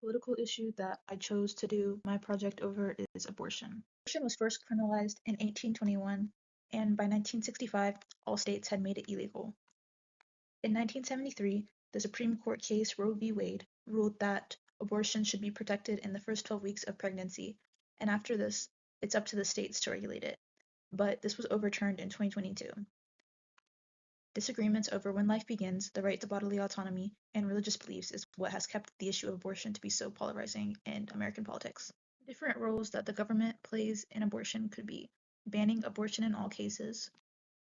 Political issue that I chose to do my project over is abortion. Abortion was first criminalized in 1821, and by 1965, all states had made it illegal. In 1973, the Supreme Court case Roe v. Wade ruled that abortion should be protected in the first 12 weeks of pregnancy, and after this, it's up to the states to regulate it. But this was overturned in 2022. Disagreements over when life begins, the right to bodily autonomy, and religious beliefs is what has kept the issue of abortion to be so polarizing in American politics. Different roles that the government plays in abortion could be banning abortion in all cases,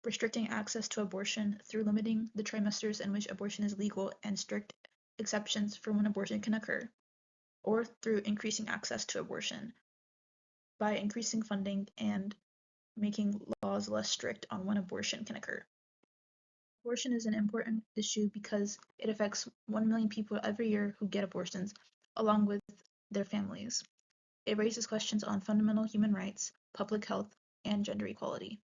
restricting access to abortion through limiting the trimesters in which abortion is legal and strict exceptions for when abortion can occur, or through increasing access to abortion by increasing funding and making laws less strict on when abortion can occur. Abortion is an important issue because it affects 1 million people every year who get abortions, along with their families. It raises questions on fundamental human rights, public health, and gender equality.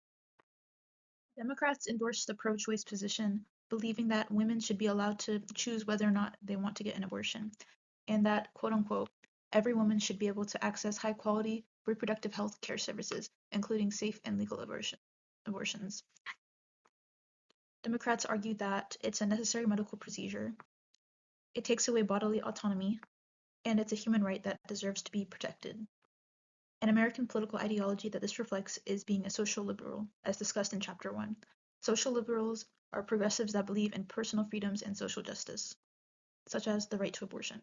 Democrats endorse the pro-choice position, believing that women should be allowed to choose whether or not they want to get an abortion, and that, quote unquote, every woman should be able to access high-quality reproductive health care services, including safe and legal abortions. Democrats argue that it's a necessary medical procedure, it takes away bodily autonomy, and it's a human right that deserves to be protected. An American political ideology that this reflects is being a social liberal, as discussed in Chapter 1. Social liberals are progressives that believe in personal freedoms and social justice, such as the right to abortion.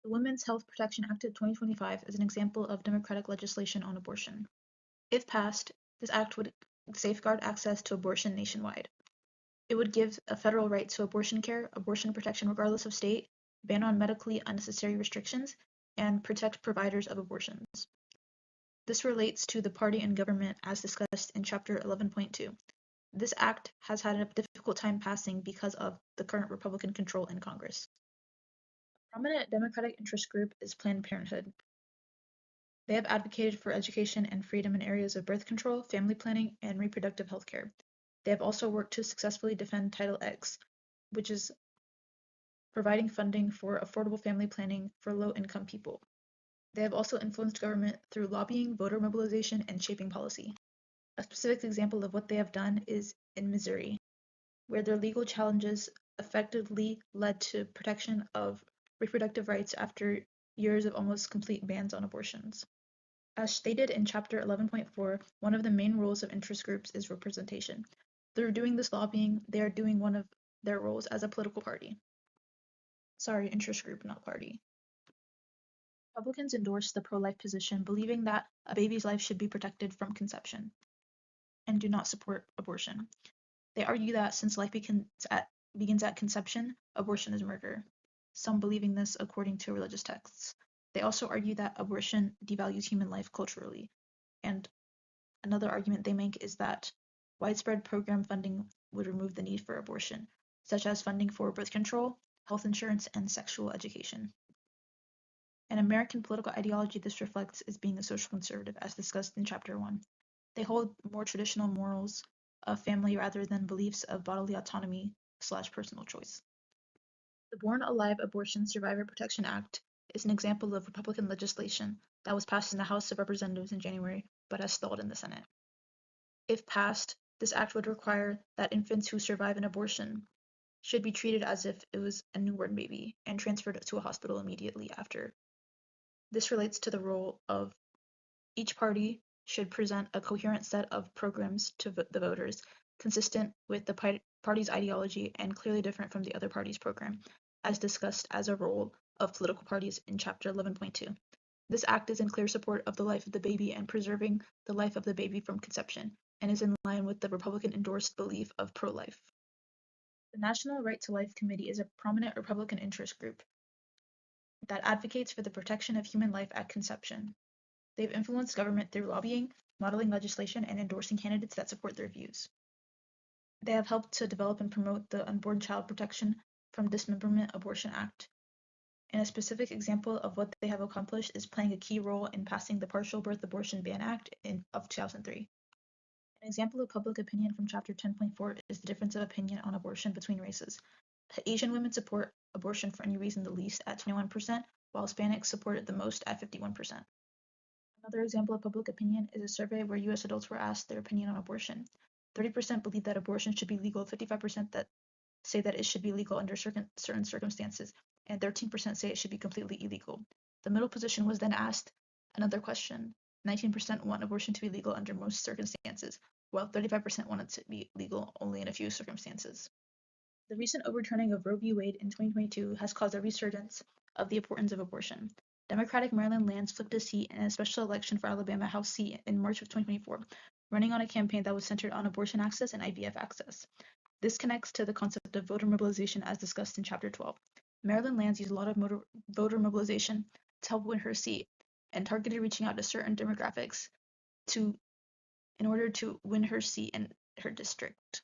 The Women's Health Protection Act of 2025 is an example of Democratic legislation on abortion. If passed, this act would safeguard access to abortion nationwide. It would give a federal right to abortion care, abortion protection regardless of state, ban on medically unnecessary restrictions, and protect providers of abortions. This relates to the party and government as discussed in Chapter 11.2. This act has had a difficult time passing because of the current Republican control in Congress. A prominent Democratic interest group is Planned Parenthood. They have advocated for education and freedom in areas of birth control, family planning, and reproductive health care. They have also worked to successfully defend Title X, which is providing funding for affordable family planning for low-income people. They have also influenced government through lobbying, voter mobilization, and shaping policy. A specific example of what they have done is in Missouri, where their legal challenges effectively led to protection of reproductive rights after years of almost complete bans on abortions. As stated in Chapter 11.4, one of the main roles of interest groups is representation. Through doing this lobbying, they are doing one of their roles as a political party. Sorry, interest group, not party. Republicans endorse the pro-life position, believing that a baby's life should be protected from conception, and do not support abortion. They argue that since life begins at conception, abortion is murder, some believing this according to religious texts. They also argue that abortion devalues human life culturally, and another argument they make is that widespread program funding would remove the need for abortion, such as funding for birth control, health insurance, and sexual education. An American political ideology this reflects is being a social conservative, as discussed in Chapter 1. They hold more traditional morals of family rather than beliefs of bodily autonomy/personal choice. The Born Alive Abortion Survivor Protection Act is an example of Republican legislation that was passed in the House of Representatives in January, but has stalled in the Senate. If passed, this act would require that infants who survive an abortion should be treated as if it was a newborn baby and transferred to a hospital immediately after. This relates to the role of each party should present a coherent set of programs to the voters, consistent with the party's ideology and clearly different from the other party's program, as discussed as a role of political parties in Chapter 11.2. This act is in clear support of the life of the baby and preserving the life of the baby from conception, and is in line with the Republican-endorsed belief of pro-life. The National Right to Life Committee is a prominent Republican interest group that advocates for the protection of human life at conception. They've influenced government through lobbying, modeling legislation, and endorsing candidates that support their views. They have helped to develop and promote the Unborn Child Protection from Dismemberment Abortion Act. And a specific example of what they have accomplished is playing a key role in passing the Partial Birth Abortion Ban Act of 2003. An example of public opinion from Chapter 10.4 is the difference of opinion on abortion between races. Asian women support abortion for any reason the least at 21%, while Hispanics supported the most at 51%. Another example of public opinion is a survey where US adults were asked their opinion on abortion. 30% believe that abortion should be legal, 55% that say that it should be legal under certain circumstances, and 13% say it should be completely illegal. The middle position was then asked another question. 19% want abortion to be legal under most circumstances, while 35% want it to be legal only in a few circumstances. The recent overturning of Roe v. Wade in 2022 has caused a resurgence of the importance of abortion. Democratic Maryland Lands flipped a seat in a special election for Alabama House seat in March of 2024, running on a campaign that was centered on abortion access and IVF access. This connects to the concept of voter mobilization as discussed in Chapter 12. Maryland Lands used a lot of voter mobilization to help win her seat and targeted reaching out to certain demographics in order to win her seat in her district.